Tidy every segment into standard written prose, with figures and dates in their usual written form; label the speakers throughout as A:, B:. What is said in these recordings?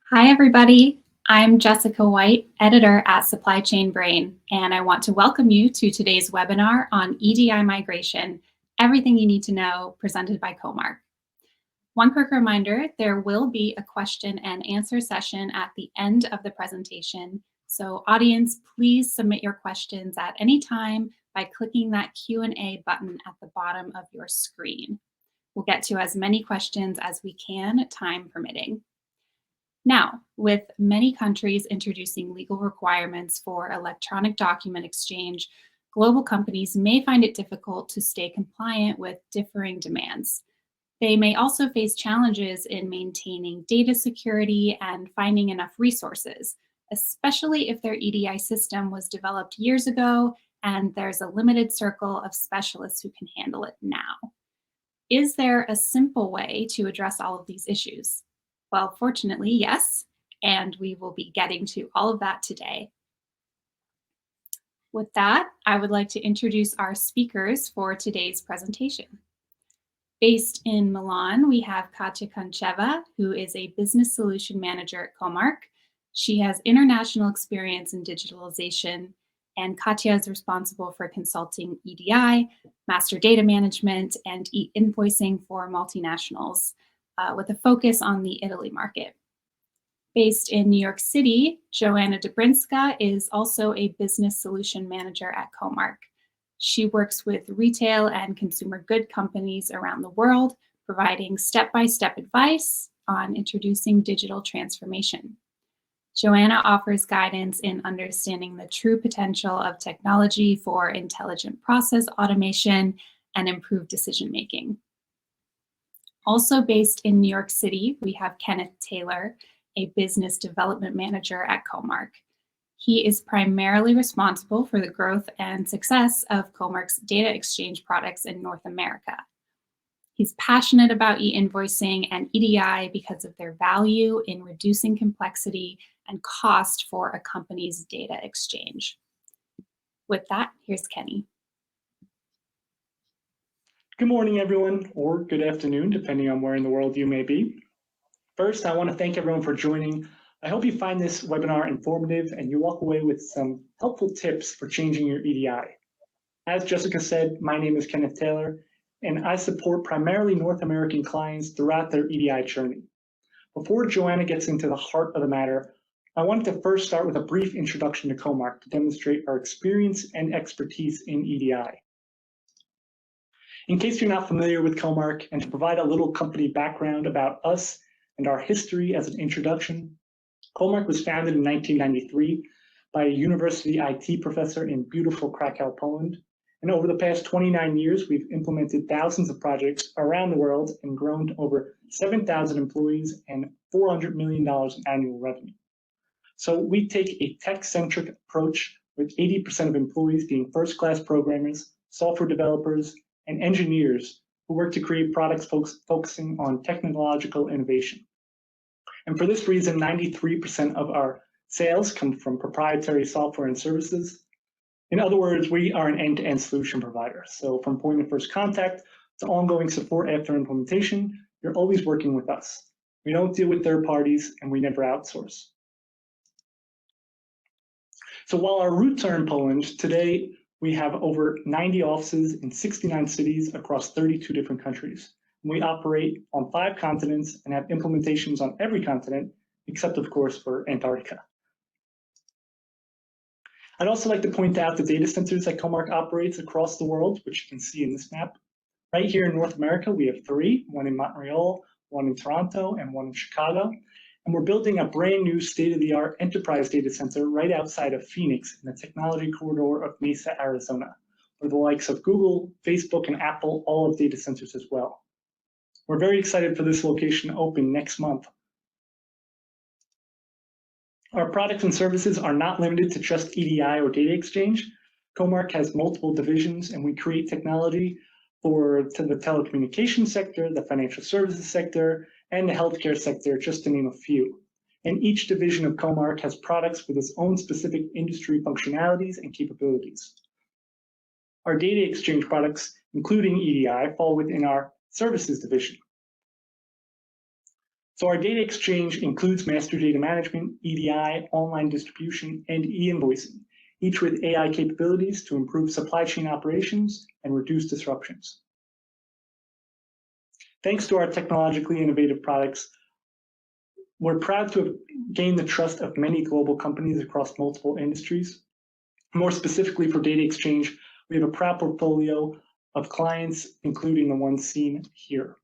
A: Hi, everybody. I'm Jessica White, editor at Supply Chain Brain, and I want to welcome you to today's webinar on EDI migration, everything you need to know, presented by Comarch. One quick reminder, there will be a question and answer session at the end of the presentation. So audience, please submit your questions at any time by clicking that Q&A button at the bottom of your screen. We'll get to as many questions as we can, time permitting. Now, with many countries introducing legal requirements for electronic document exchange, global companies may find it difficult to stay compliant with differing demands. They may also face challenges in maintaining data security and finding enough resources, especially if their EDI system was developed years ago and there's a limited circle of specialists who can handle it now. Is there a simple way to address all of these issues? Well, fortunately, yes, and we will be getting to all of that today. With that, I would like to introduce our speakers for today's presentation. Based in Milan, we have Katya Kancheva, who is a business solution manager at Comarch. She has international experience in digitalization, and Katya is responsible for consulting EDI, master data management, and e-invoicing for multinationals, with a focus on the Italy market. Based in New York City, Joanna Dobrzyńska is also a business solution manager at Comarch. She works with retail and consumer good companies around the world, providing step-by-step advice on introducing digital transformation. Joanna offers guidance in understanding the true potential of technology for intelligent process automation and improved decision-making. Also based in New York City, we have Kenneth Taylor, a business development manager at Comarch. He is primarily responsible for the growth and success of Comarch's data exchange products in North America. He's passionate about e-invoicing and EDI because of their value in reducing complexity and cost for a company's data exchange. With that, here's Kenny.
B: Good morning, everyone, or good afternoon, depending on where in the world you may be. First, I want to thank everyone for joining. I hope you find this webinar informative and you walk away with some helpful tips for changing your EDI. As Jessica said, my name is Kenneth Taylor, and I support primarily North American clients throughout their EDI journey. Before Joanna gets into the heart of the matter, I wanted to first start with a brief introduction to Comarch to demonstrate our experience and expertise in EDI. In case you're not familiar with Comarch, and to provide a little company background about us and our history as an introduction, Comarch was founded in 1993 by a university IT professor in beautiful Krakow, Poland. And over the past 29 years, we've implemented thousands of projects around the world and grown to over 7,000 employees and $400 million in annual revenue. So we take a tech-centric approach with 80% of employees being first-class programmers, software developers, and engineers who work to create products focusing on technological innovation. And for this reason, 93% of our sales come from proprietary software and services. In other words, we are an end-to-end solution provider. So from point of first contact to ongoing support after implementation, you're always working with us. We don't deal with third parties and we never outsource. So while our roots are in Poland, today we have over 90 offices in 69 cities across 32 different countries. We operate on 5 continents and have implementations on every continent, except of course for Antarctica. I'd also like to point out the data centers that Comarch operates across the world, which you can see in this map. Right here in North America, we have 3, one in Montreal, one in Toronto, and one in Chicago. And we're building a brand new state-of-the-art enterprise data center right outside of Phoenix in the technology corridor of Mesa, Arizona, where the likes of Google, Facebook, and Apple all have data centers as well. We're very excited for this location to open next month. Our products and services are not limited to just EDI or data exchange. Comarch has multiple divisions, and we create technology for the telecommunications sector, the financial services sector, and the healthcare sector, just to name a few. And each division of Comarch has products with its own specific industry functionalities and capabilities. Our data exchange products, including EDI, fall within our services division. So our data exchange includes master data management, EDI, online distribution, and e-invoicing, each with AI capabilities to improve supply chain operations and reduce disruptions. Thanks to our technologically innovative products, we're proud to have gained the trust of many global companies across multiple industries. More specifically for data exchange, we have a proud portfolio of clients, including the ones seen here.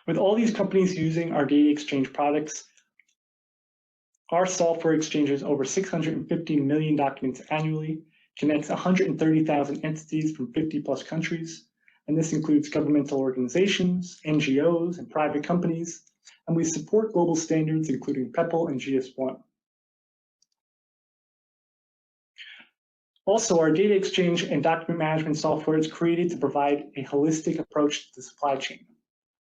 B: With all these companies using our data exchange products, our software exchanges over 650 million documents annually, connects 130,000 entities from 50 plus countries, and this includes governmental organizations, NGOs, and private companies, and we support global standards including PEPL and GS1. Also, our data exchange and document management software is created to provide a holistic approach to the supply chain.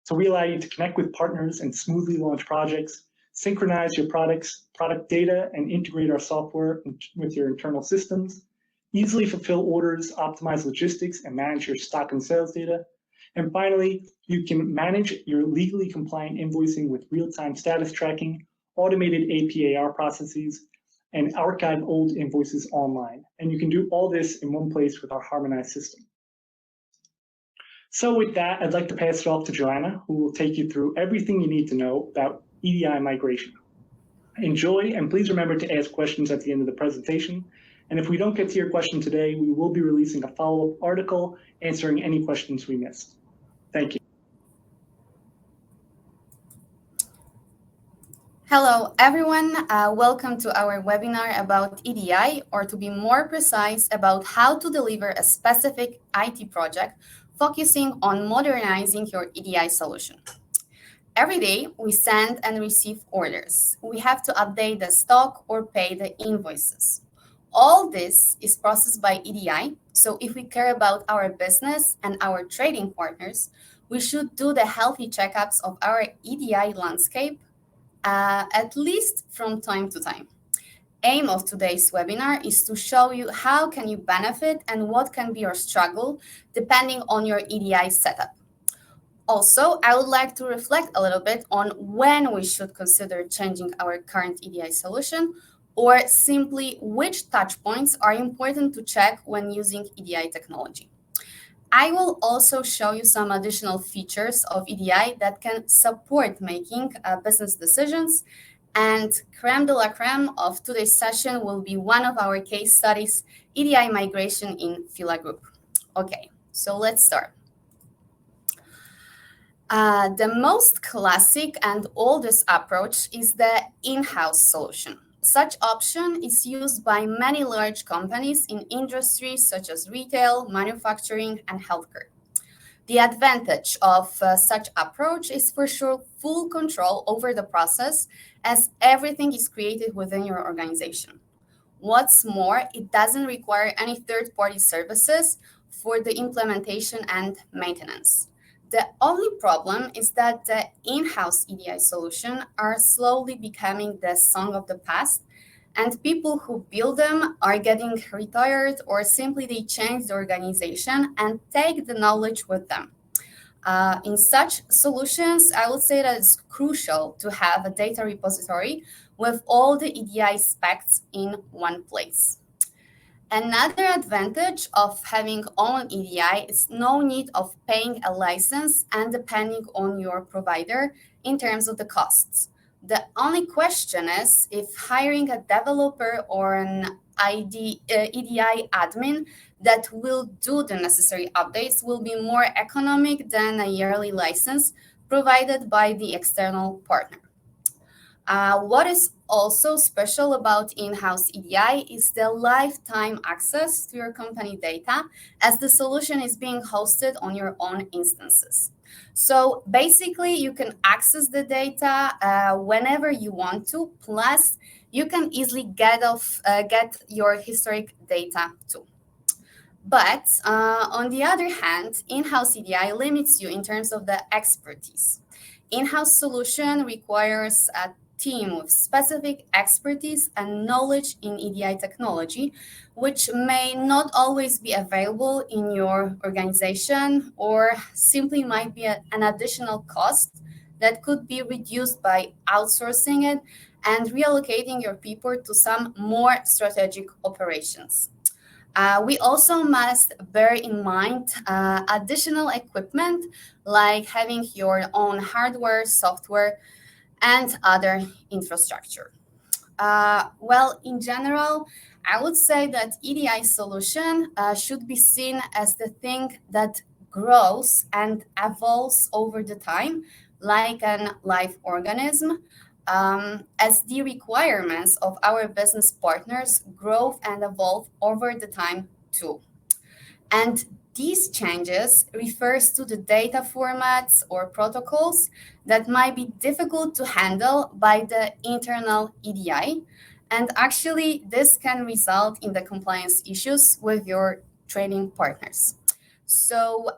B: So we allow you to connect with partners and smoothly launch projects, synchronize your product data, and integrate our software with your internal systems, easily fulfill orders, optimize logistics, and manage your stock and sales data. And finally, you can manage your legally compliant invoicing with real-time status tracking, automated AP/AR processes, and archive old invoices online. And you can do all this in one place with our harmonized system. So with that, I'd like to pass it off to Joanna, who will take you through everything you need to know about EDI migration. Enjoy, and please remember to ask questions at the end of the presentation. And if we don't get to your question today, we will be releasing a follow-up article answering any questions we missed. Thank you.
C: Hello, everyone. Welcome to our webinar about EDI, or to be more precise, about how to deliver a specific IT project focusing on modernizing your EDI solution. Every day, we send and receive orders. We have to update the stock or pay the invoices. All this is processed by EDI, so if we care about our business and our trading partners, we should do the healthy checkups of our EDI landscape at least from time to time. Aim of today's webinar is to show you how can you benefit and what can be your struggle depending on your EDI setup. Also, I would like to reflect a little bit on when we should consider changing our current EDI solution, or simply which touch points are important to check when using EDI technology. I will also show you some additional features of EDI that can support making business decisions. And creme de la creme of today's session will be one of our case studies, EDI migration in Fila Group. Okay, so let's start. The most classic and oldest approach is the in-house solution. Such option is used by many large companies in industries such as retail, manufacturing, and healthcare. The advantage of such approach is for sure full control over the process, as everything is created within your organization. What's more, it doesn't require any third-party services for the implementation and maintenance. The only problem is that the in-house EDI solution are slowly becoming the song of the past, and people who build them are getting retired, or simply they change the organization and take the knowledge with them. In such solutions, I would say that it's crucial to have a data repository with all the EDI specs in one place. Another advantage of having own EDI is no need of paying a license and depending on your provider in terms of the costs. The only question is if hiring a developer or an EDI admin that will do the necessary updates will be more economic than a yearly license provided by the external partner. What is also special about in-house EDI is the lifetime access to your company data, as the solution is being hosted on your own instances. So basically, you can access the data whenever you want to, plus you can easily get your historic data too. But on the other hand, in-house EDI limits you in terms of the expertise. In-house solution requires team with specific expertise and knowledge in EDI technology, which may not always be available in your organization or simply might be an additional cost that could be reduced by outsourcing it and reallocating your people to some more strategic operations. We also must bear in mind additional equipment like having your own hardware, software, and other infrastructure. Well, in general, I would say that EDI solution should be seen as the thing that grows and evolves over the time, like an live organism, as the requirements of our business partners grow and evolve over the time too. And these changes refers to the data formats or protocols that might be difficult to handle by the internal EDI. And actually, this can result in the compliance issues with your trading partners. So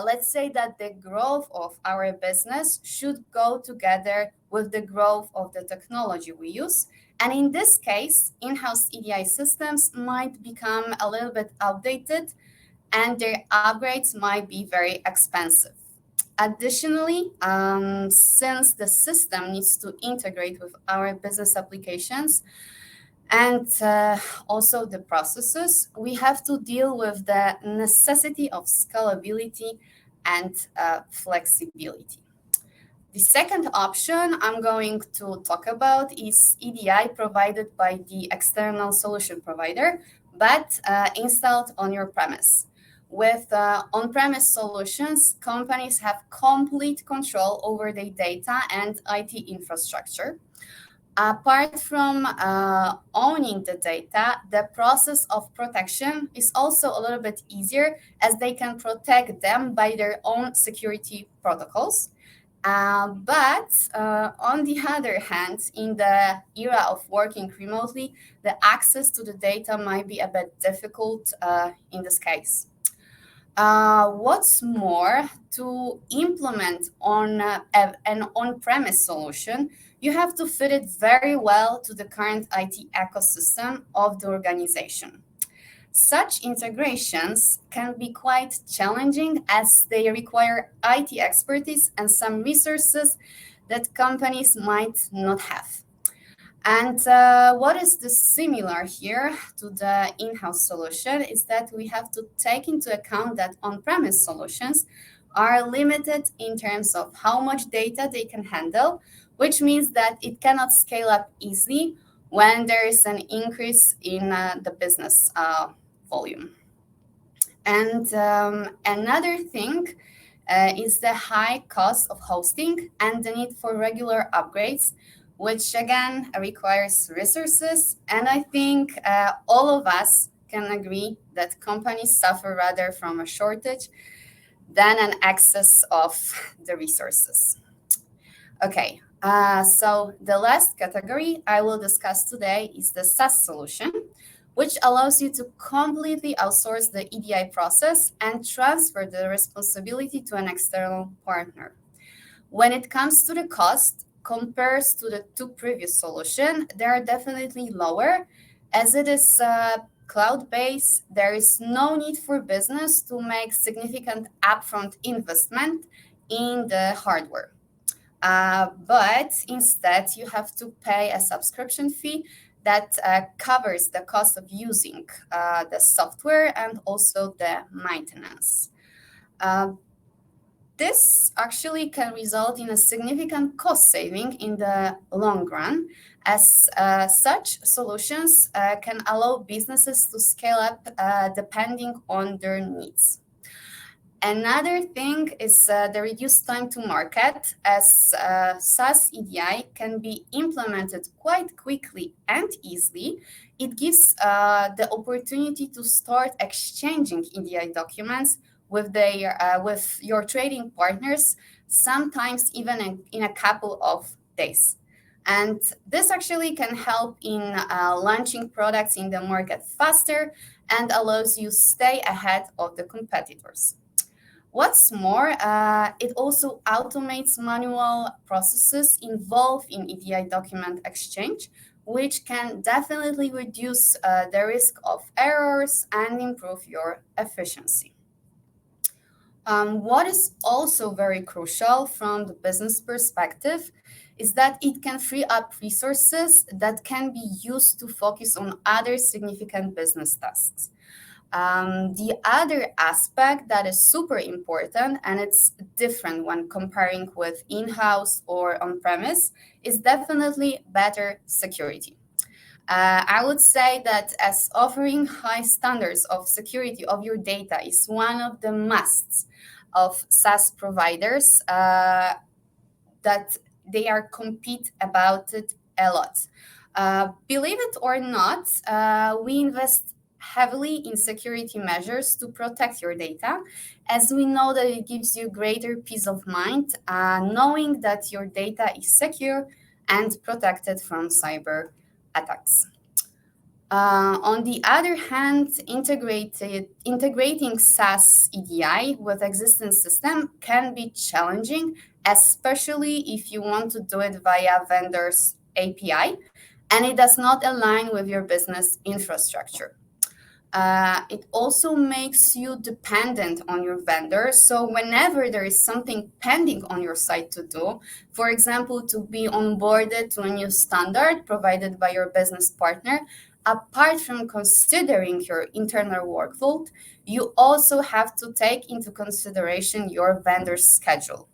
C: let's say that the growth of our business should go together with the growth of the technology we use. And in this case, in-house EDI systems might become a little bit outdated and their upgrades might be very expensive. Additionally, since the system needs to integrate with our business applications, and also the processes, we have to deal with the necessity of scalability and flexibility. The second option I'm going to talk about is EDI provided by the external solution provider, but installed on your premise. With on-premise solutions, companies have complete control over their data and IT infrastructure. Apart from owning the data, the process of protection is also a little bit easier as they can protect them by their own security protocols. But on the other hand, in the era of working remotely, the access to the data might be a bit difficult in this case. What's more, to implement on an on-premise solution, you have to fit it very well to the current IT ecosystem of the organization. Such integrations can be quite challenging as they require IT expertise and some resources that companies might not have. And what is the similar here to the in-house solution is that we have to take into account that on-premise solutions are limited in terms of how much data they can handle, which means that it cannot scale up easily when there is an increase in the business volume. And another thing is the high cost of hosting and the need for regular upgrades, which again requires resources. And I think all of us can agree that companies suffer rather from a shortage than an excess of the resources. Okay, so the last category I will discuss today is the SaaS solution, which allows you to completely outsource the EDI process and transfer the responsibility to an external partner. When it comes to the cost, compared to the two previous solutions, they are definitely lower. As it is cloud-based, there is no need for business to make significant upfront investment in the hardware. But instead, you have to pay a subscription fee that covers the cost of using the software and also the maintenance. This actually can result in a significant cost saving in the long run, as such solutions can allow businesses to scale up depending on their needs. Another thing is the reduced time to market, as SaaS EDI can be implemented quite quickly and easily. It gives the opportunity to start exchanging EDI documents with your trading partners, sometimes even in a couple of days. And this actually can help in launching products in the market faster and allows you stay ahead of the competitors. What's more, it also automates manual processes involved in EDI document exchange, which can definitely reduce the risk of errors and improve your efficiency. What is also very crucial from the business perspective is that it can free up resources that can be used to focus on other significant business tasks. The other aspect that is super important, and it's different when comparing with in-house or on-premise, is definitely better security. I would say that as offering high standards of security of your data is one of the musts of SaaS providers, that they are compete about it a lot. Believe it or not, we invest heavily in security measures to protect your data, as we know that it gives you greater peace of mind, knowing that your data is secure and protected from cyber attacks. On the other hand, integrating SaaS EDI with existing system can be challenging, especially if you want to do it via vendor's API and it does not align with your business infrastructure. It also makes you dependent on your vendor. So whenever there is something pending on your side to do, for example, to be onboarded to a new standard provided by your business partner, apart from considering your internal workload, you also have to take into consideration your vendor's schedule.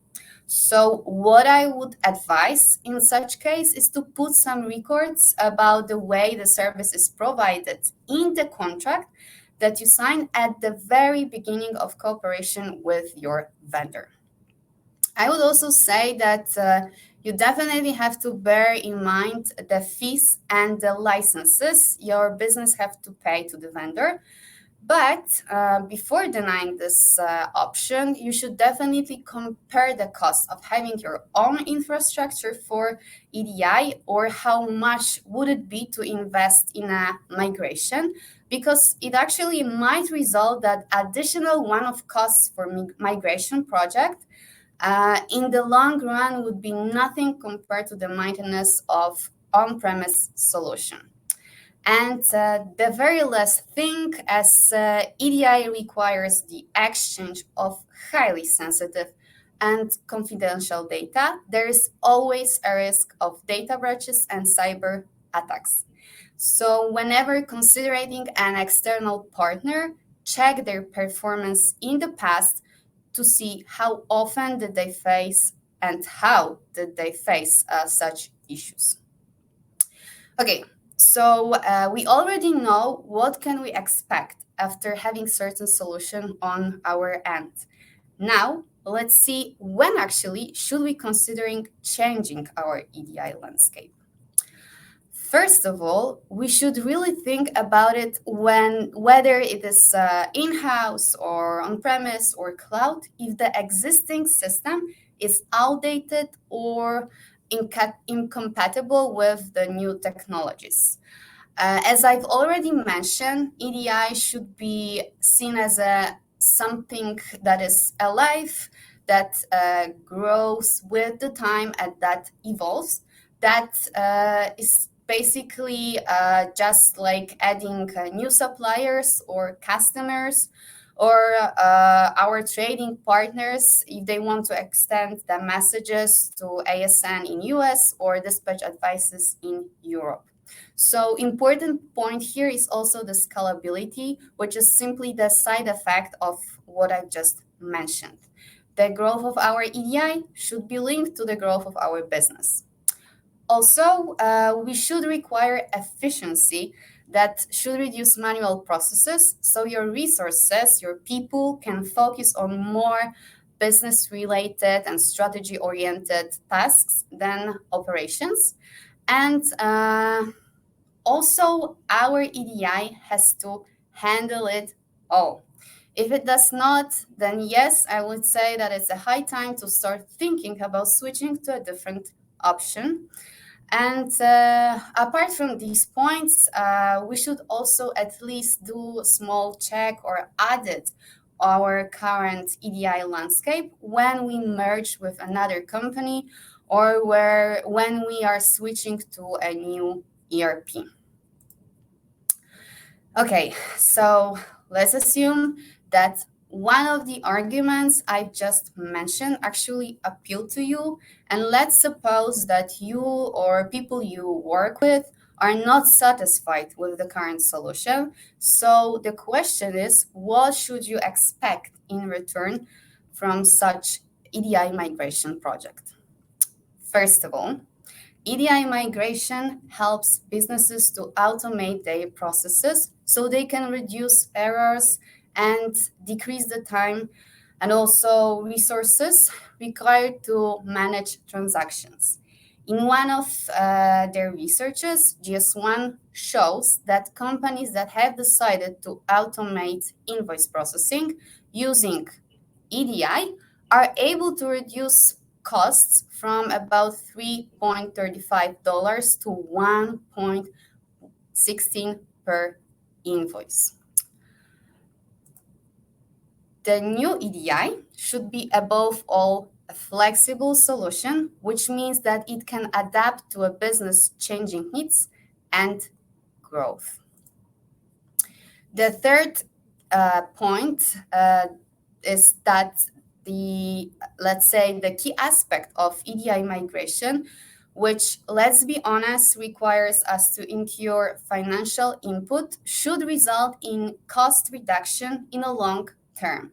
C: So what I would advise in such case is to put some records about the way the service is provided in the contract that you sign at the very beginning of cooperation with your vendor. I would also say that you definitely have to bear in mind the fees and the licenses your business have to pay to the vendor. But before denying this option, you should definitely compare the cost of having your own infrastructure for EDI, or how much would it be to invest in a migration, because it actually might result that additional one-off costs for migration project in the long run would be nothing compared to the maintenance of on-premise solution. And the very last thing, as EDI requires the exchange of highly sensitive and confidential data, there is always a risk of data breaches and cyber attacks. So whenever considering an external partner, check their performance in the past to see how often did they face and how did they face such issues. Okay. So we already know what can we expect after having certain solution on our end. Now, let's see when actually should we considering changing our EDI landscape. First of all, we should really think about it whether it is in-house or on-premise or cloud, if the existing system is outdated or incompatible with the new technologies. As I've already mentioned, EDI should be seen as something that is alive, that grows with the time and that evolves, that is basically just like adding new suppliers or customers, or our trading partners, if they want to extend the messages to ASN in US or dispatch advices in Europe. So important point here is also the scalability, which is simply the side effect of what I've just mentioned. The growth of our EDI should be linked to the growth of our business. Also, we should require efficiency that should reduce manual processes, so your resources, your people can focus on more business-related and strategy-oriented tasks than operations. And also, our EDI has to handle it all. If it does not, then yes, I would say that it's a high time to start thinking about switching to a different option. And apart from these points, we should also at least do a small check or audit our current EDI landscape when we merge with another company or when we are switching to a new ERP. Okay, so let's assume that one of the arguments I've just mentioned actually appealed to you, and let's suppose that you or people you work with are not satisfied with the current solution. So the question is, what should you expect in return from such EDI migration project? First of all, EDI migration helps businesses to automate their processes so they can reduce errors and decrease the time and also resources required to manage transactions. In one of their researches, GS1 shows that companies that have decided to automate invoice processing using EDI are able to reduce costs from about $3.35 to $1.16 per invoice. The new EDI should be above all a flexible solution, which means that it can adapt to a business changing needs and growth. The third point is that the key aspect of EDI migration, which, let's be honest, requires us to incur financial input, should result in cost reduction in a long term.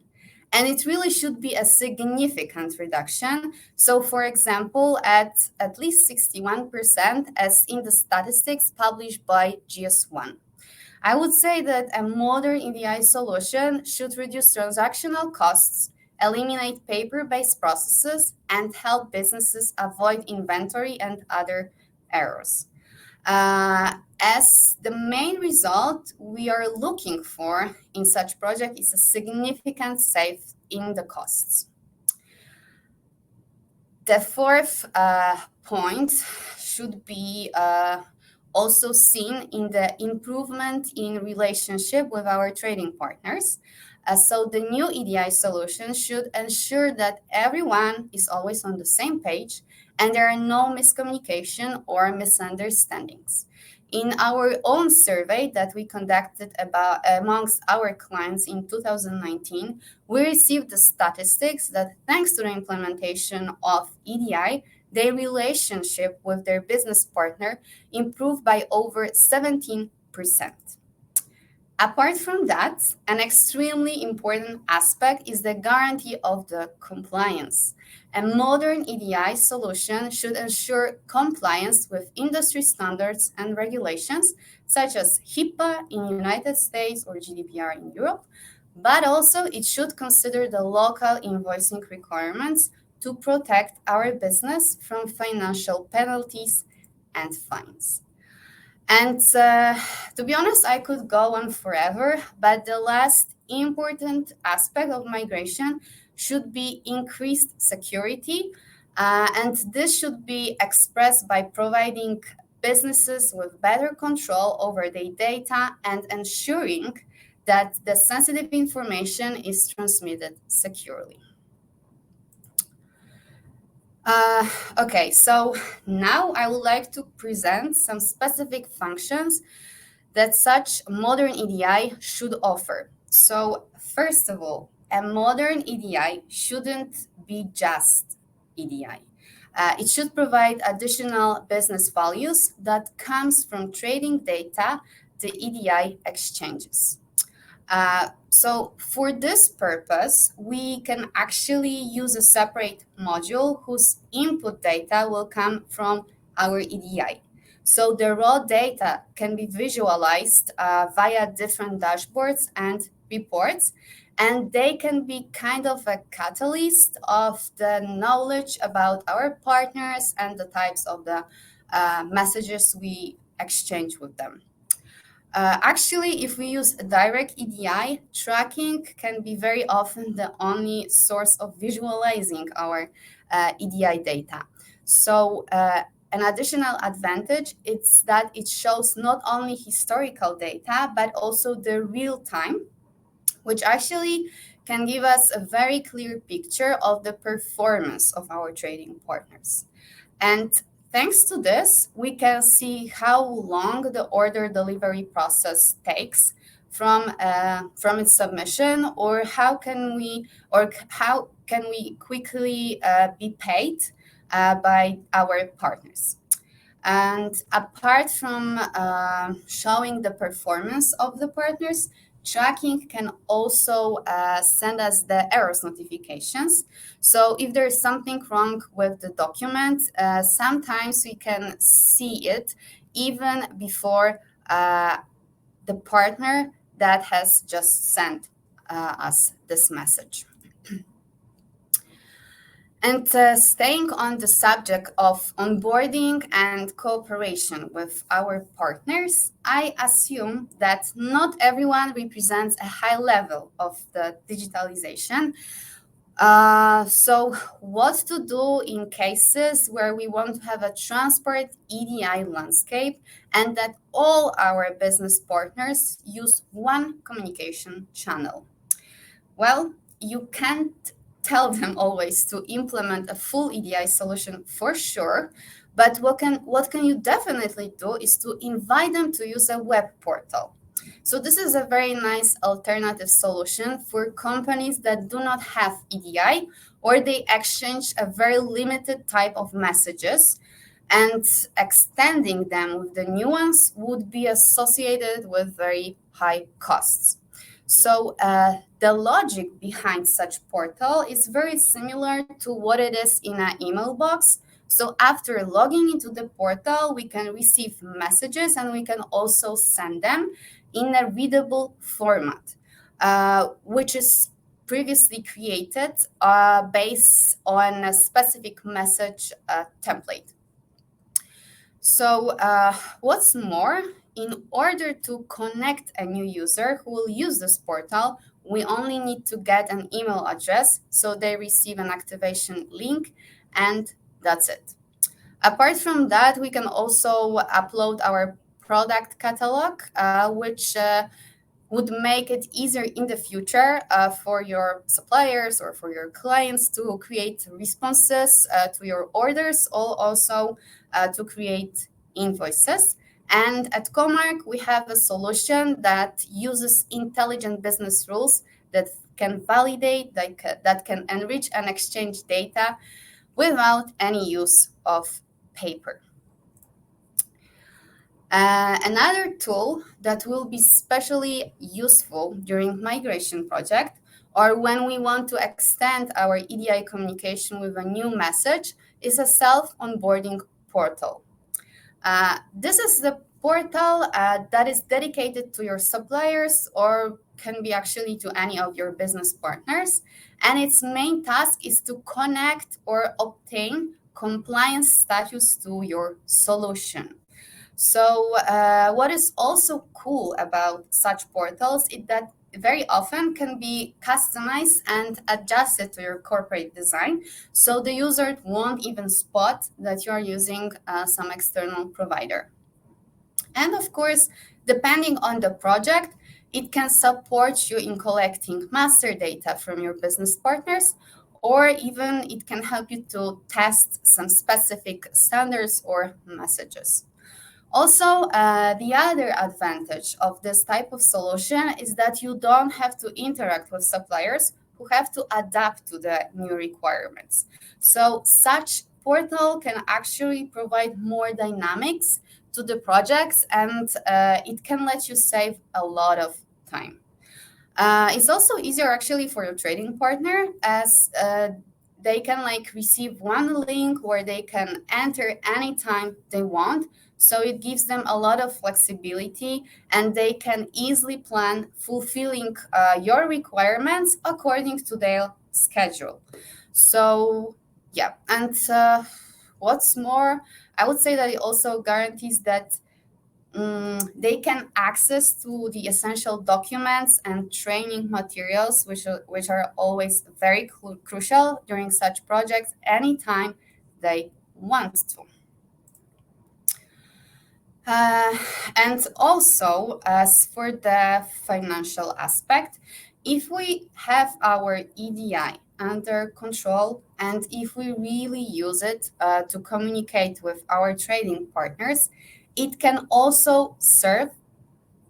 C: And it really should be a significant reduction. So, for example, at least 61%, as in the statistics published by GS1. I would say that a modern EDI solution should reduce transactional costs, eliminate paper-based processes, and help businesses avoid inventory and other errors. As the main result we are looking for in such project is a significant save in the costs. The fourth point should be also seen in the improvement in relationship with our trading partners. So the new EDI solution should ensure that everyone is always on the same page and there are no miscommunication or misunderstandings. In our own survey that we conducted amongst our clients in 2019, we received the statistics that thanks to the implementation of EDI, their relationship with their business partner improved by over 17%. Apart from that, an extremely important aspect is the guarantee of the compliance. A modern EDI solution should ensure compliance with industry standards and regulations, such as HIPAA in the United States or GDPR in Europe, but also it should consider the local invoicing requirements to protect our business from financial penalties and fines. And to be honest, I could go on forever, but the last important aspect of migration should be increased security. And this should be expressed by providing businesses with better control over their data and ensuring that the sensitive information is transmitted securely. Okay, so now I would like to present some specific functions that such modern EDI should offer. So first of all, a modern EDI shouldn't be just EDI. It should provide additional business values that comes from trading data the EDI exchanges. So for this purpose, we can actually use a separate module whose input data will come from our EDI. So the raw data can be visualized via different dashboards and reports, and they can be kind of a catalyst of the knowledge about our partners and the types of the messages we exchange with them. Actually, if we use direct EDI, tracking can be very often the only source of visualizing our EDI data. So an additional advantage is that it shows not only historical data, but also the real time, which actually can give us a very clear picture of the performance of our trading partners. And thanks to this, we can see how long the order delivery process takes from its submission, or how can we quickly be paid by our partners. And apart from showing the performance of the partners, tracking can also send us the errors notifications. So if there is something wrong with the document, sometimes we can see it even before the partner that has just sent us this message. And staying on the subject of onboarding and cooperation with our partners, I assume that not everyone represents a high level of the digitalization. So what to do in cases where we want to have a transparent EDI landscape and that all our business partners use one communication channel? Well, you can't tell them always to implement a full EDI solution for sure, but what can you definitely do is to invite them to use a web portal. So this is a very nice alternative solution for companies that do not have EDI, or they exchange a very limited type of messages, and extending them with the new ones would be associated with very high costs. So the logic behind such portal is very similar to what it is in an email box. So after logging into the portal, we can receive messages and we can also send them in a readable format, which is previously created based on a specific message template. So what's more, in order to connect a new user who will use this portal, we only need to get an email address, so they receive an activation link, and that's it. Apart from that, we can also upload our product catalog, which would make it easier in the future for your suppliers or for your clients to create responses to your orders, or also to create invoices. And at Comarch, we have a solution that uses intelligent business rules that can validate, that can enrich and exchange data without any use of paper. Another tool that will be especially useful during migration project, or when we want to extend our EDI communication with a new message, is a self-onboarding portal. This is the portal that is dedicated to your suppliers, or can be actually to any of your business partners. And its main task is to connect or obtain compliance status to your solution. So what is also cool about such portals is that very often can be customized and adjusted to your corporate design, so the user won't even spot that you are using some external provider. And of course, depending on the project, it can support you in collecting master data from your business partners, or even it can help you to test some specific standards or messages. Also, the other advantage of this type of solution is that you don't have to interact with suppliers who have to adapt to the new requirements. So such portal can actually provide more dynamics to the projects, and it can let you save a lot of time. It's also easier actually for your trading partner, as they can receive one link where they can enter anytime they want. So it gives them a lot of flexibility, and they can easily plan fulfilling your requirements according to their schedule. So yeah, and what's more, I would say that it also guarantees that they can access to the essential documents and training materials, which are always very crucial during such projects anytime they want to. And also, as for the financial aspect, If we have our EDI under control and if we really use it to communicate with our trading partners, it can also serve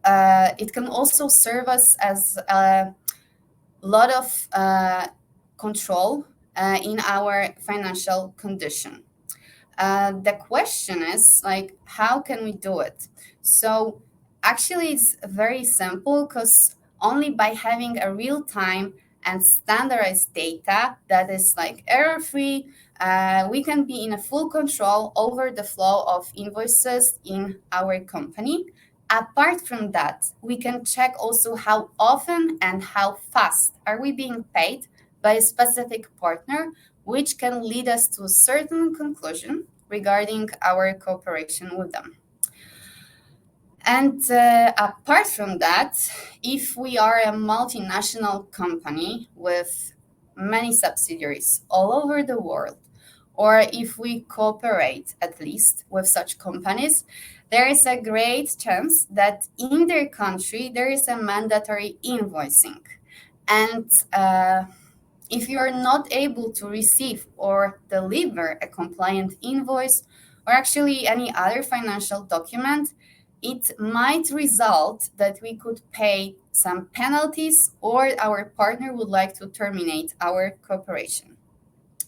C: us as a lot of control in our financial condition. The question is like, how can we do it? So actually, it's very simple because only by having a real time and standardized data that is like error free, we can be in a full control over the flow of invoices in our company. Apart from that, we can check also how often and how fast are we being paid by a specific partner, which can lead us to a certain conclusion regarding our cooperation with them. And apart from that, if we are a multinational company with many subsidiaries all over the world, or if we cooperate at least with such companies, there is a great chance that in their country there is a mandatory invoicing. And if you are not able to receive or deliver a compliant invoice or actually any other financial document, it might result that we could pay some penalties or our partner would like to terminate our cooperation.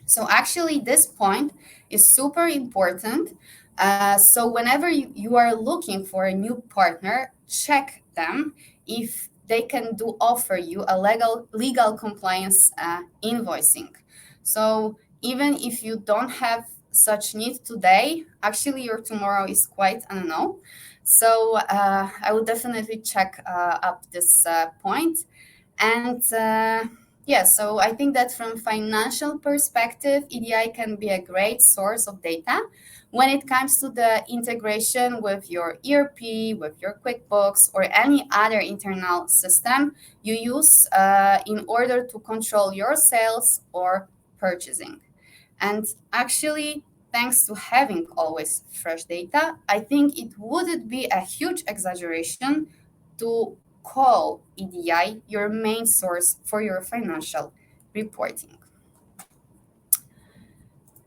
C: So actually this point is super important. So whenever you are looking for a new partner, check them if they can offer you a legal compliance invoicing. So even if you don't have such need today, actually your tomorrow is quite unknown. So I would definitely check up this point. And yeah, so I think that from financial perspective, EDI can be a great source of data when it comes to the integration with your ERP, with your QuickBooks, or any other internal system you use in order to control your sales or purchasing. And actually, thanks to having always fresh data, I think it wouldn't be a huge exaggeration to call EDI your main source for your financial reporting.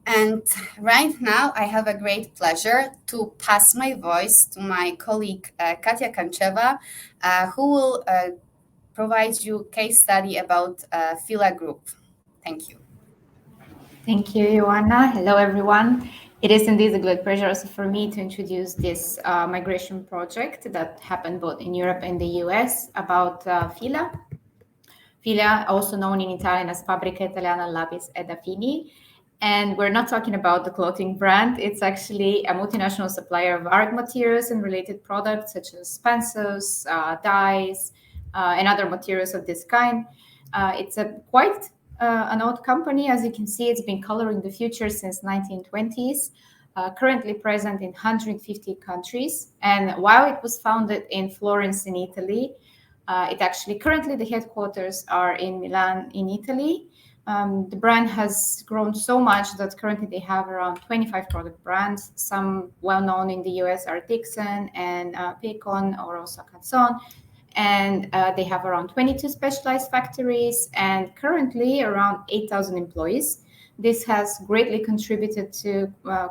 C: And right now, I have a great pleasure to pass my voice to my colleague Katya Kancheva, who will provide you a case study about Fila Group. Thank you.
D: Thank you, Joanna. Hello, everyone. It is indeed a great pleasure also for me to introduce this migration project that happened both in Europe and the US about Fila. Fila, also known in Italian as Fabbrica Italiana Lapis ed Affini. And we're not talking about the clothing brand. It's actually a multinational supplier of art materials and related products such as pencils, dyes, and other materials of this kind. It's a quite an old company. As you can see, it's been coloring the future since 1920s, currently present in 150 countries. And while it was founded in Florence in Italy, it actually currently the headquarters are in Milan in Italy. The brand has grown so much that currently they have around 25 product brands. Some well-known in the US are Dixon and Pecon or also Canson. And they have around 22 specialized factories and currently around 8,000 employees. This has greatly contributed to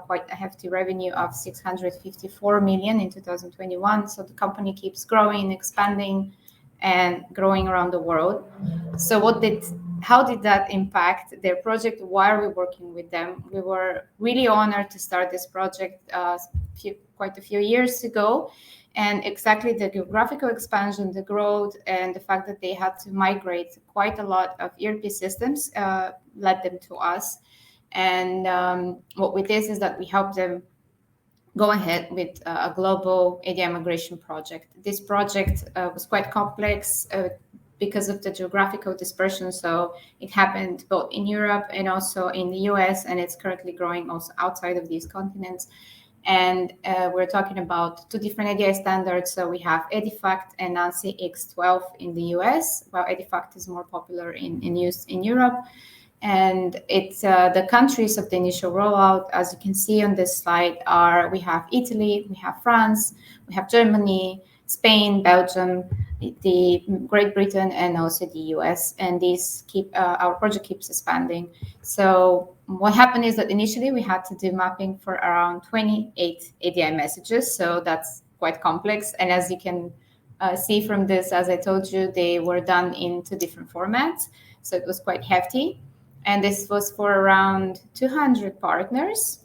D: quite a hefty revenue of 654 million in 2021. So the company keeps growing, expanding, and growing around the world. So how did that impact their project? Why are we working with them? We were really honored to start this project quite a few years ago. And exactly the geographical expansion, the growth, and the fact that they had to migrate quite a lot of ERP systems led them to us. And what we did is that we helped them go ahead with a global EDI migration project. This project was quite complex because of the geographical dispersion. So it happened both in Europe and also in the US, and it's currently growing also outside of these continents. And we're talking about two different EDI standards. So we have EDIFACT and ANSI X12 in the US, while EDIFACT is more popular in use in Europe. And it's the countries of the initial rollout, as you can see on this slide, we have Italy, we have France, we have Germany, Spain, Belgium, the Great Britain, and also the US. And our project keeps expanding. So what happened is that initially we had to do mapping for around 28 EDI messages. So that's quite complex. And as you can see from this, as I told you, they were done in 2 different formats. So it was quite hefty. And this was for around 200 partners.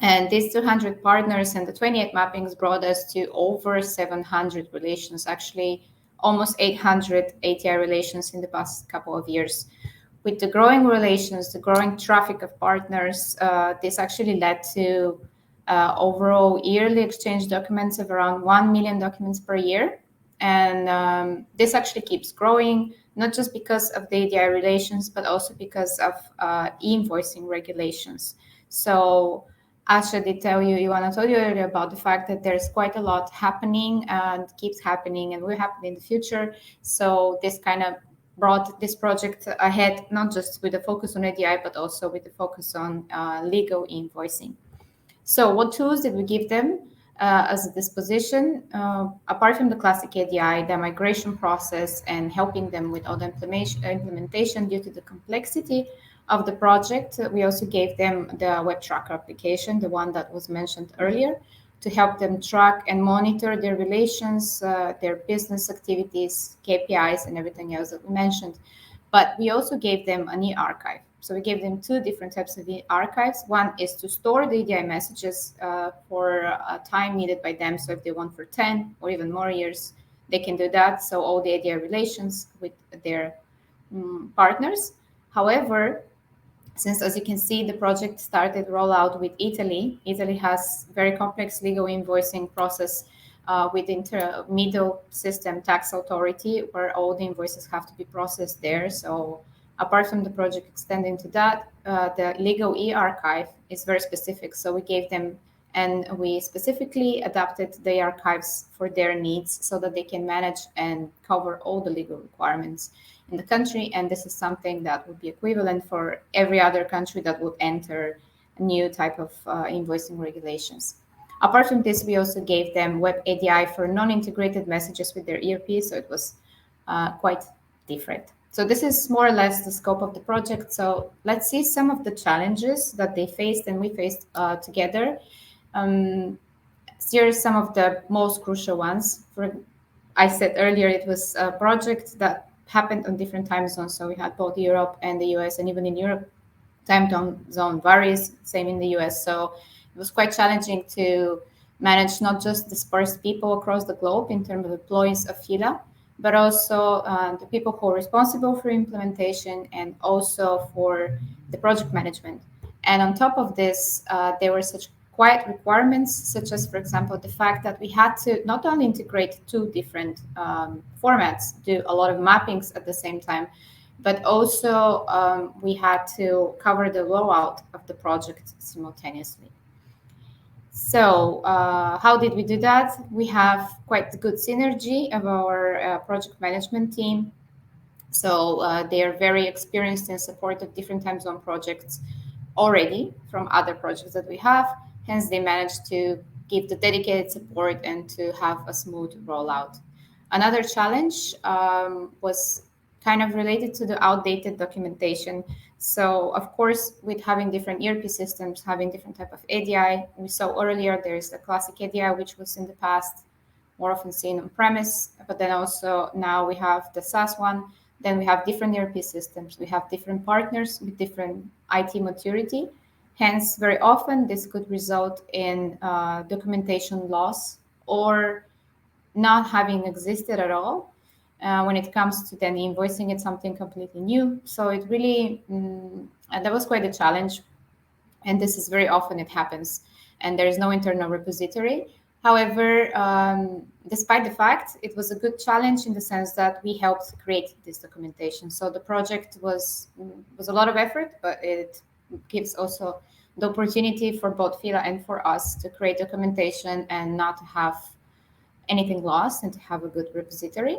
D: And these 200 partners and the 28 mappings brought us to over 700 relations, actually almost 800 ATI relations in the past couple of years. With the growing relations, the growing traffic of partners, this actually led to overall yearly exchange documents of around 1 million documents per year. And this actually keeps growing, not just because of the ADI relations, but also because of e-invoicing regulations. So Asha did tell you, Joanna told you earlier about the fact that there's quite a lot happening and keeps happening and will happen in the future. So this kind of brought this project ahead, not just with a focus on ADI, but also with the focus on legal invoicing. So what tools did we give them as a disposition? Apart from the classic ADI, the migration process and helping them with all the implementation due to the complexity of the project, we also gave them the web tracker application, the one that was mentioned earlier, to help them track and monitor their relations, their business activities, KPIs, and everything else that we mentioned. But we also gave them an e-archive. So we gave them 2 different types of archives. One is to store the EDI messages for a time needed by them. So if they want for 10 or even more years, they can do that. So all the EDI relations with their partners. However, since, as you can see, the project started rollout with Italy. Italy has very complex legal invoicing process with middle system tax authority, where all the invoices have to be processed there. So apart from the project extending to that, the legal e-archive is very specific. So we gave them, and we specifically adapted the archives for their needs so that they can manage and cover all the legal requirements in the country. And this is something that would be equivalent for every other country that would enter a new type of invoicing regulations. Apart from this, we also gave them web ADI for non-integrated messages with their ERP, so it was quite different. So this is more or less the scope of the project. So let's see some of the challenges that they faced and we faced together. Here are some of the most crucial ones. I said earlier, it was a project that happened on different time zones. So we had both Europe and the US, and even in Europe, time zone varies, same in the US. So it was quite challenging to manage not just dispersed people across the globe in terms of employees of FILA, but also the people who are responsible for implementation and also for the project management. And on top of this, there were such quiet requirements, such as, for example, the fact that we had to not only integrate 2 different formats, do a lot of mappings at the same time, but also we had to cover the rollout of the project simultaneously. So how did we do that? We have quite good synergy of our project management team. So they are very experienced in support of different time zone projects already from other projects that we have. Hence, they managed to give the dedicated support and to have a smooth rollout. Another challenge was kind of related to the outdated documentation. So, of course, with having different ERP systems, having different type of ADI, we saw earlier there's the classic ADI, which was in the past more often seen on premise, but then also now we have the SaaS one. Then we have different ERP systems. We have different partners with different IT maturity. Hence, very often this could result in documentation loss or not having existed at all. When it comes to then invoicing, it's something completely new. So it really, that was quite a challenge. And this is very often it happens. And there is no internal repository. However, despite the fact, it was a good challenge in the sense that we helped create this documentation. So the project was a lot of effort, but it gives also the opportunity for both FILA and for us to create documentation and not to have anything lost and to have a good repository.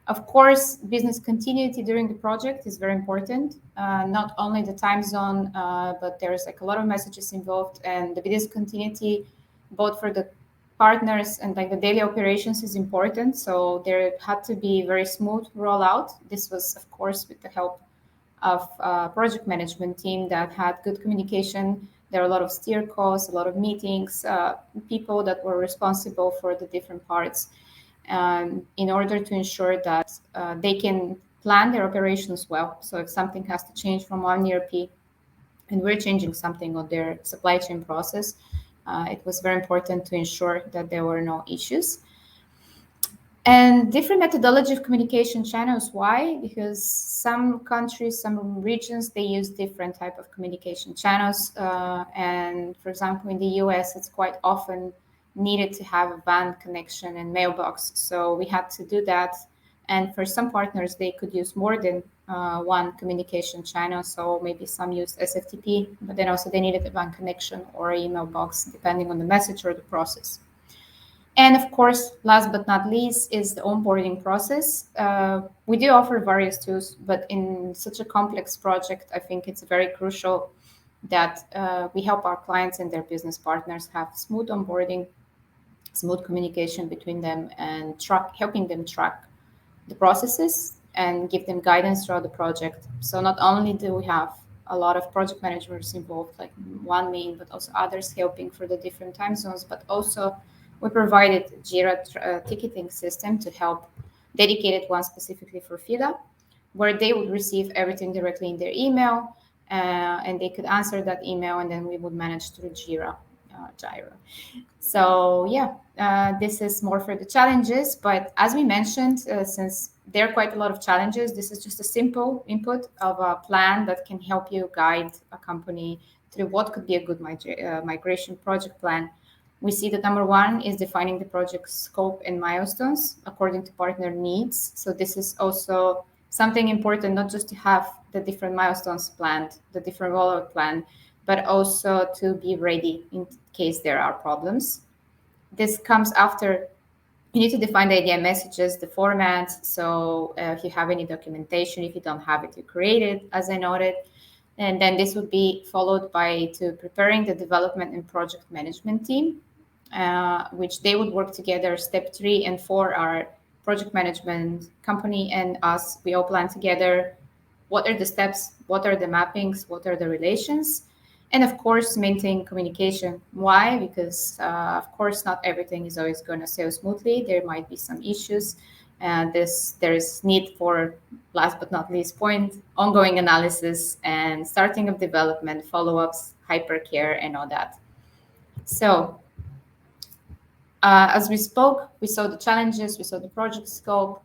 D: Of course, business continuity during the project is very important. Not only the time zone, but there's like a lot of messages involved, and the business continuity, both for the partners and like the daily operations is important. So there had to be very smooth rollout. This was, of course, with the help of a project management team that had good communication. There were a lot of steer calls, a lot of meetings, people that were responsible for the different parts, in order to ensure that they can plan their operations well. So if something has to change from one ERP and we're changing something on their supply chain process, it was very important to ensure that there were no issues. And different methodology of communication channels. Why? Because some countries, some regions, they use different type of communication channels. And for example, in the US, it's quite often needed to have a WAN connection and mailbox. So we had to do that. And for some partners, they could use more than one communication channel. So maybe some used SFTP, but then also they needed a WAN connection or email box, depending on the message or the process. And of course, last but not least is the onboarding process. We do offer various tools, but in such a complex project, I think it's very crucial that we help our clients and their business partners have smooth onboarding, smooth communication between them, and helping them track the processes and give them guidance throughout the project. So not only do we have a lot of project managers involved, like one main, but also others helping for the different time zones, but also we provided Jira ticketing system to help, dedicated one specifically for FILA, where they would receive everything directly in their email, and they could answer that email, and then we would manage through Jira. So yeah, this is more for the challenges, but as we mentioned, since there are quite a lot of challenges, this is just a simple input of a plan that can help you guide a company through what could be a good migration project plan. We see that number one is defining the project scope and milestones according to partner needs. So this is also something important, not just to have the different milestones planned, the different rollout plan, but also to be ready in case there are problems. This comes after you need to define the EDI messages, the formats. So if you have any documentation, if you don't have it, you create it, as I noted. And then this would be followed by preparing the development and project management team, which they would work together. Step 3 and 4 are project management company and us. We all plan together. What are the steps? What are the mappings? What are the relations? And of course, maintain communication. Why? Because of course, not everything is always going to sail smoothly. There might be some issues. There is need for, last but not least point, ongoing analysis and starting of development, follow-ups, hypercare, and all that. So as we spoke, we saw the challenges, we saw the project scope,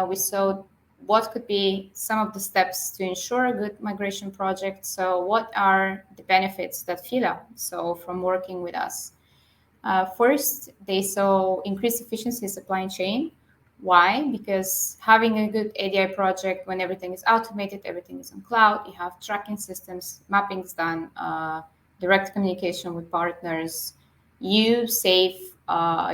D: we saw what could be some of the steps to ensure a good migration project. So what are the benefits that FILA saw from working with us? First, they saw increased efficiency in supply chain. Why? Because having a good EDI project, when everything is automated, everything is on cloud, you have tracking systems, mappings done, direct communication with partners, you save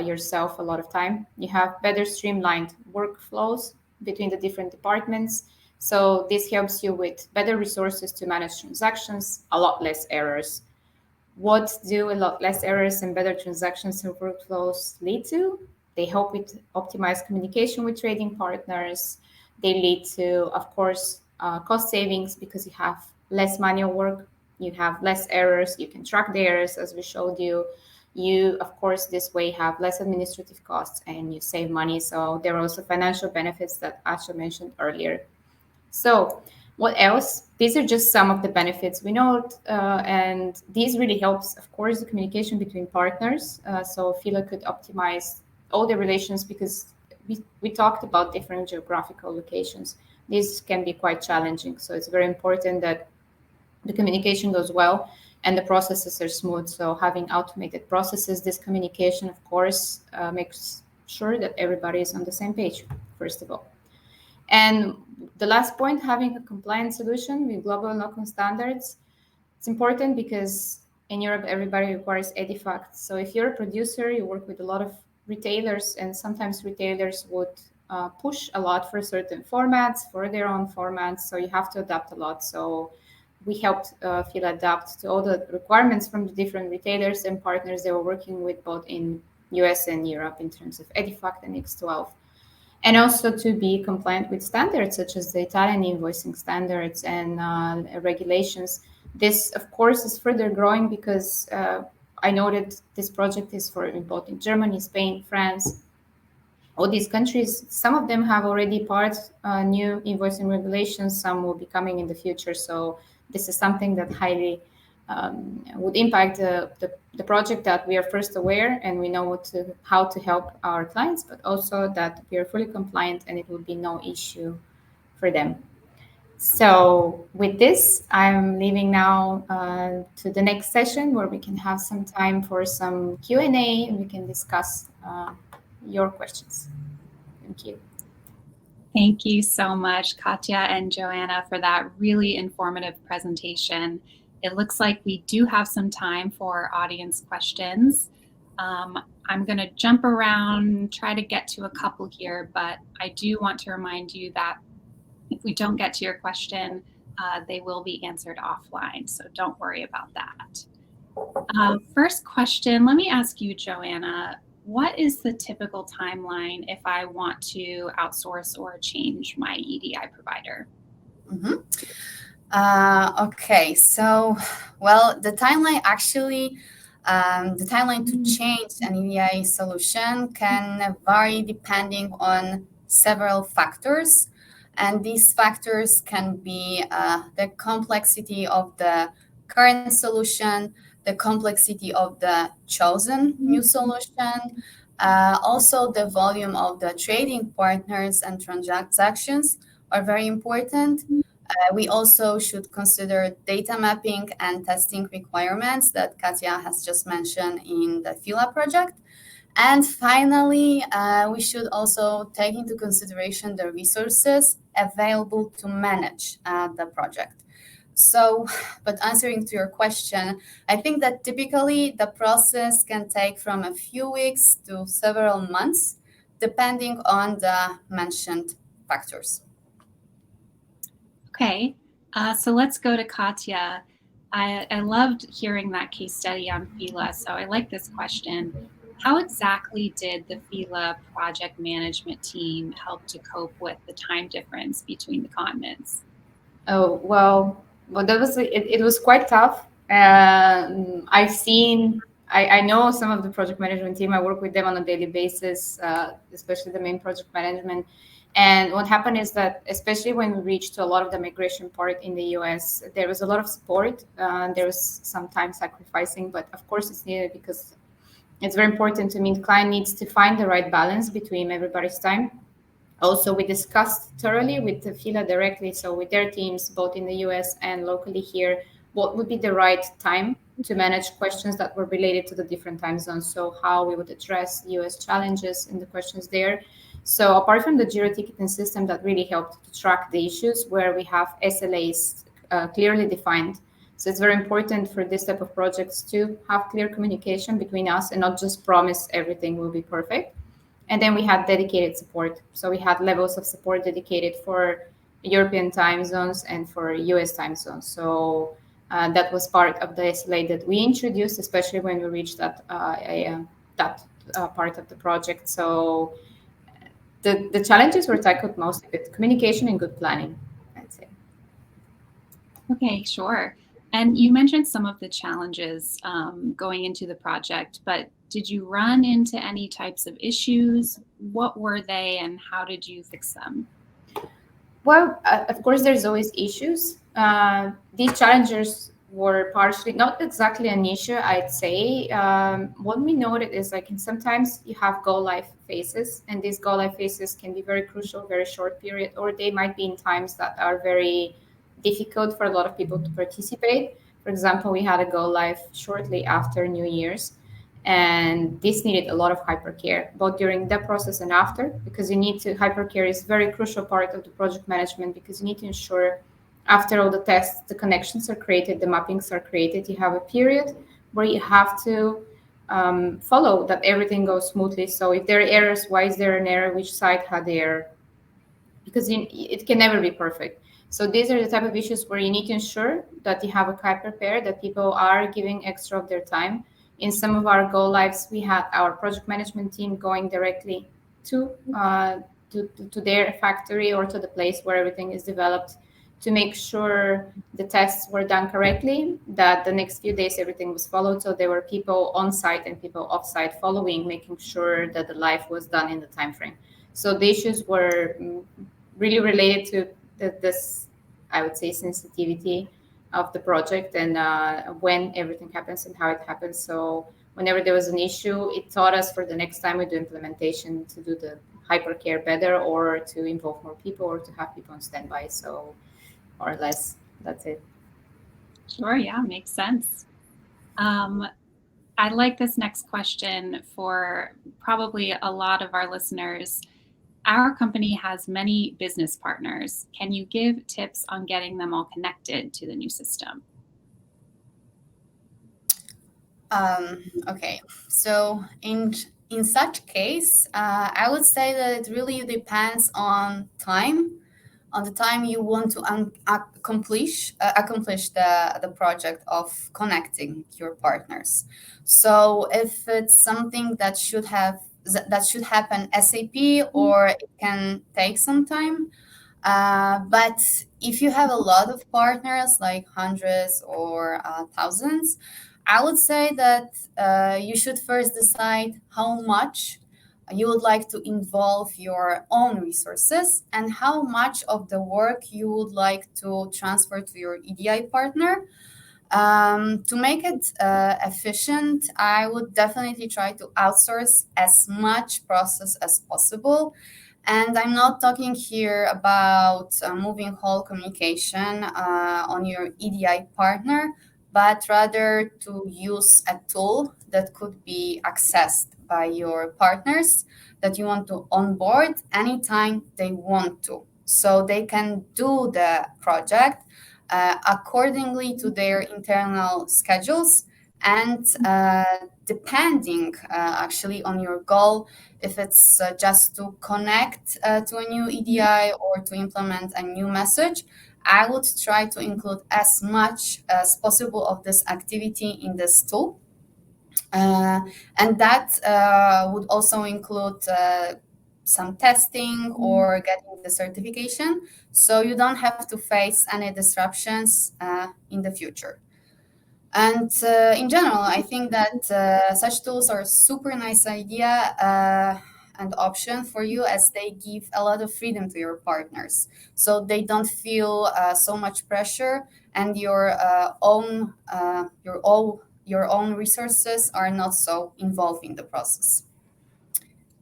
D: yourself a lot of time. You have better streamlined workflows between the different departments. So this helps you with better resources to manage transactions, a lot less errors. What do a lot less errors and better transactions and workflows lead to? They help with optimized communication with trading partners. They lead to, of course, cost savings because you have less manual work, you have less errors, you can track the errors as we showed you. You, of course, this way have less administrative costs and you save money. So there are also financial benefits that Asha mentioned earlier. So what else? These are just some of the benefits we note, and these really helps, of course, the communication between partners. So FILA could optimize all the relations because we talked about different geographical locations. These can be quite challenging. So it's very important that the communication goes well and the processes are smooth. So having automated processes, this communication, of course, makes sure that everybody is on the same page, first of all. And the last point, having a compliant solution with global and local standards, it's important because in Europe, everybody requires EDIFACT. So if you're a producer, you work with a lot of retailers, and sometimes retailers would push a lot for certain formats, for their own formats. So you have to adapt a lot. So we helped FILA adapt to all the requirements from the different retailers and partners they were working with, both in US and Europe in terms of EDIFACT and X12. And also to be compliant with standards such as the Italian invoicing standards and regulations. This, of course, is further growing because I know that this project is for both in Germany, Spain, France, all these countries. Some of them have already new invoicing regulations. Some will be coming in the future. So this is something that highly would impact the project, that we are first aware and we know how to help our clients, but also that we are fully compliant and it will be no issue for them. So with this, I'm leaving now to the next session where we can have some time for some Q&A and we can discuss your questions. Thank you.
A: Thank you so much, Katya and Joanna, for that really informative presentation. It looks like we do have some time for audience questions. I'm going to jump around, try to get to a couple here, but I do want to remind you that if we don't get to your question, they will be answered offline, so don't worry about that. First question, let me ask you, Joanna, what is the typical timeline if I want to outsource or change my EDI provider?
C: Okay, so, well, the timeline actually, the timeline to change an EDI solution can vary depending on several factors. And these factors can be the complexity of the current solution, the complexity of the chosen new solution, also the volume of the trading partners and transactions are very important. We also should consider data mapping and testing requirements that Katya has just mentioned in the FILA project. And finally, we should also take into consideration the resources available to manage the project. So, but answering to your question, I think that typically the process can take from a few weeks to several months, depending on the mentioned factors.
A: Okay, so let's go to Katya. I loved hearing that case study on FILA, so I like this question. How exactly did the FILA project management team help to cope with the time difference between the continents?
D: Oh, well, that was it was quite tough. I know some of the project management team. I work with them on a daily basis, especially the main project management. And what happened is that, especially when we reached a lot of the migration part in the US, there was a lot of support. There was some time sacrificing, but of course it's needed because it's very important to me. The client needs to find the right balance between everybody's time. Also, we discussed thoroughly with the FILA directly, so with their teams, both in the US and locally here, what would be the right time to manage questions that were related to the different time zones. So how we would address US challenges in the questions there. So apart from the Jira ticketing system that really helped to track the issues, where we have SLAs clearly defined. So it's very important for this type of projects to have clear communication between us and not just promise everything will be perfect. And then we had dedicated support. So we had levels of support dedicated for European time zones and for US time zones. So that was part of the SLA that we introduced, especially when we reached that part of the project. So the challenges were tackled mostly with communication and good planning, I'd say.
A: Okay, sure. And you mentioned some of the challenges going into the project, but did you run into any types of issues? What were they and how did you fix them?
D: Well, of course, there's always issues. These challenges were partially not exactly an issue, I'd say. What we noted is sometimes you have go live phases, and these go live phases can be very crucial, very short period, or they might be in times that are very difficult for a lot of people to participate. For example, we had a go live shortly after New Year's, and this needed a lot of hypercare, both during the process and after, because hypercare is a very crucial part of the project management, because you need to ensure after all the tests, the connections are created, the mappings are created, you have a period where you have to follow that everything goes smoothly. So if there are errors, why is there an error? Which side had the error? Because it can never be perfect. So these are the type of issues where you need to ensure that you have a hypercare, that people are giving extra of their time In some of our go lives, we had our project management team going directly to their factory or to the place where everything is developed to make sure the tests were done correctly, that the next few days everything was followed. So there were people on site and people off site following, making sure that the live was done in the time frame. So the issues were really related to this, I would say, sensitivity of the project and when everything happens and how it happens. So whenever there was an issue, it taught us for the next time we do implementation to do the hypercare better, or to involve more people, or to have people on standby. So more or less, that's it.
A: Sure, yeah, makes sense. I like this next question for probably a lot of our listeners. Our company has many business partners. Can you give tips on getting them all connected to the new system?
C: Okay, so in such case, I would say that it really depends on the time you want to accomplish the project of connecting your partners. So if it's something that should happen ASAP, or it can take some time. But if you have a lot of partners, like hundreds or thousands, I would say that you should first decide how much you would like to involve your own resources and how much of the work you would like to transfer to your EDI partner. To make it efficient, I would definitely try to outsource as much process as possible. And I'm not talking here about moving whole communication on your EDI partner, but rather to use a tool that could be accessed by your partners that you want to onboard anytime they want to. So they can do the project accordingly to their internal schedules, and depending actually on your goal, if it's just to connect to a new EDI or to implement a new message, I would try to include as much as possible of this activity in this tool. And that would also include some testing or getting the certification, so you don't have to face any disruptions in the future. And in general, I think that such tools are a super nice idea and option for you, as they give a lot of freedom to your partners, so they don't feel so much pressure, and your own resources are not so involved in the process.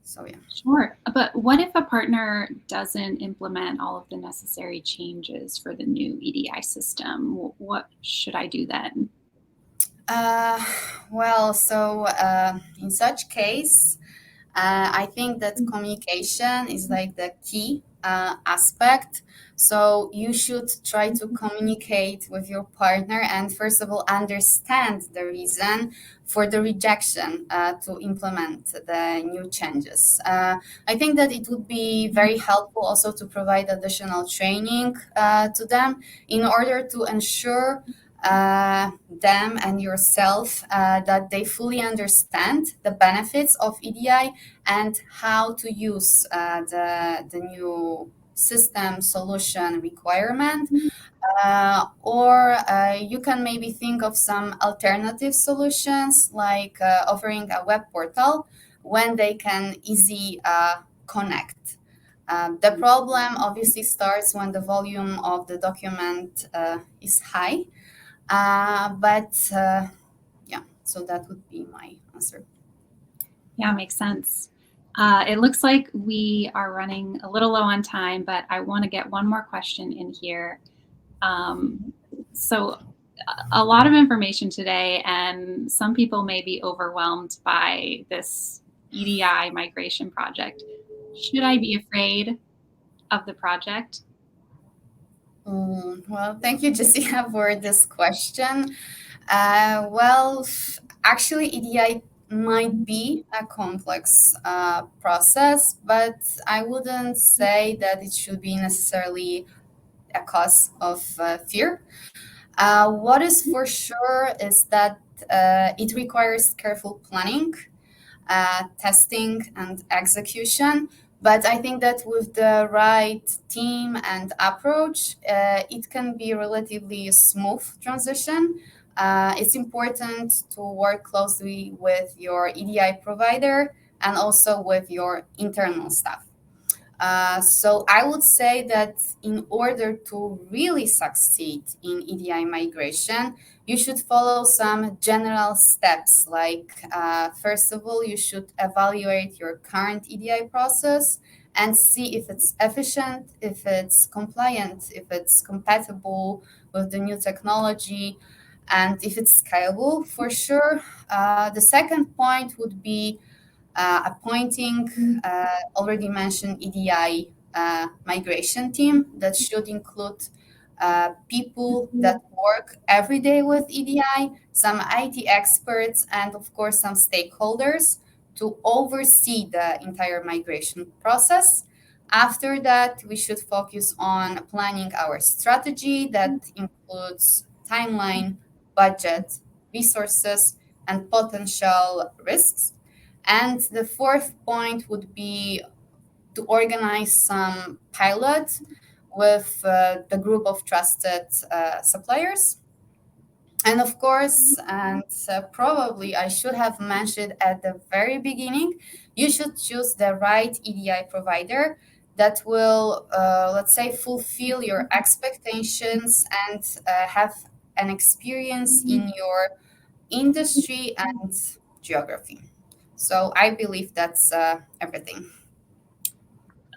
C: So yeah.
A: Sure. But what if a partner doesn't implement all of the necessary changes for the new EDI system? What should I do then?
C: In such case, I think that communication is like the key aspect. So you should try to communicate with your partner and first of all understand the reason for the rejection to implement the new changes. I think that it would be very helpful also to provide additional training to them in order to ensure them and yourself that they fully understand the benefits of EDI and how to use the new system solution requirement. Or you can maybe think of some alternative solutions, like offering a web portal when they can easily connect. The problem obviously starts when the volume of the document is high. So that would be my answer.
A: Yeah, makes sense. It looks like we are running a little low on time, but I want to get one more question in here. So a lot of information today, and some people may be overwhelmed by this EDI migration project. Should I be afraid of the project?
C: Well, thank you, Jessica, for this question. Actually, EDI might be a complex process, but I wouldn't say that it should be necessarily a cause of fear. What is for sure is that it requires careful planning, testing, and execution. But I think that with the right team and approach, it can be a relatively smooth transition. It's important to work closely with your EDI provider and also with your internal staff. So I would say that in order to really succeed in EDI migration, you should follow some general steps. Like, first of all, you should evaluate your current EDI process and see if it's efficient, if it's compliant, if it's compatible with the new technology, and if it's scalable for sure. The second point would be appointing already mentioned EDI migration team that should include people that work every day with EDI, some IT experts, and of course some stakeholders to oversee the entire migration process. After that, we should focus on planning our strategy that includes timeline, budget, resources, and potential risks. And the fourth point would be to organize some pilot with the group of trusted suppliers. And of course, and probably I should have mentioned at the very beginning, you should choose the right EDI provider that will, let's say, fulfill your expectations and have an experience in your industry and geography. So I believe that's everything.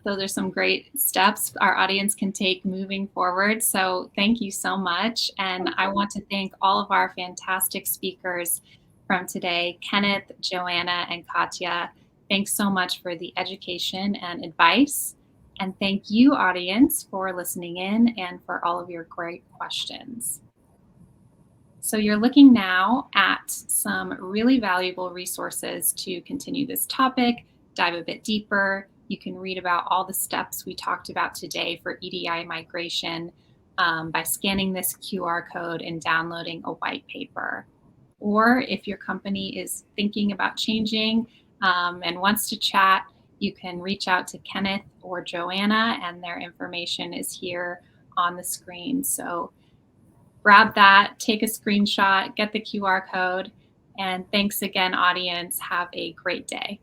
A: Those are some great steps our audience can take moving forward. So thank you so much. And I want to thank all of our fantastic speakers from today, Kenneth, Joanna, and Katya. Thanks so much for the education and advice. And thank you, audience, for listening in and for all of your great questions. So you're looking now at some really valuable resources to continue this topic, dive a bit deeper. You can read about all the steps we talked about today for EDI migration by scanning this QR code and downloading a white paper. Or if your company is thinking about changing and wants to chat, you can reach out to Kenneth or Joanna, and their information is here on the screen. So grab that, take a screenshot, get the QR code, and thanks again, audience. Have a great day.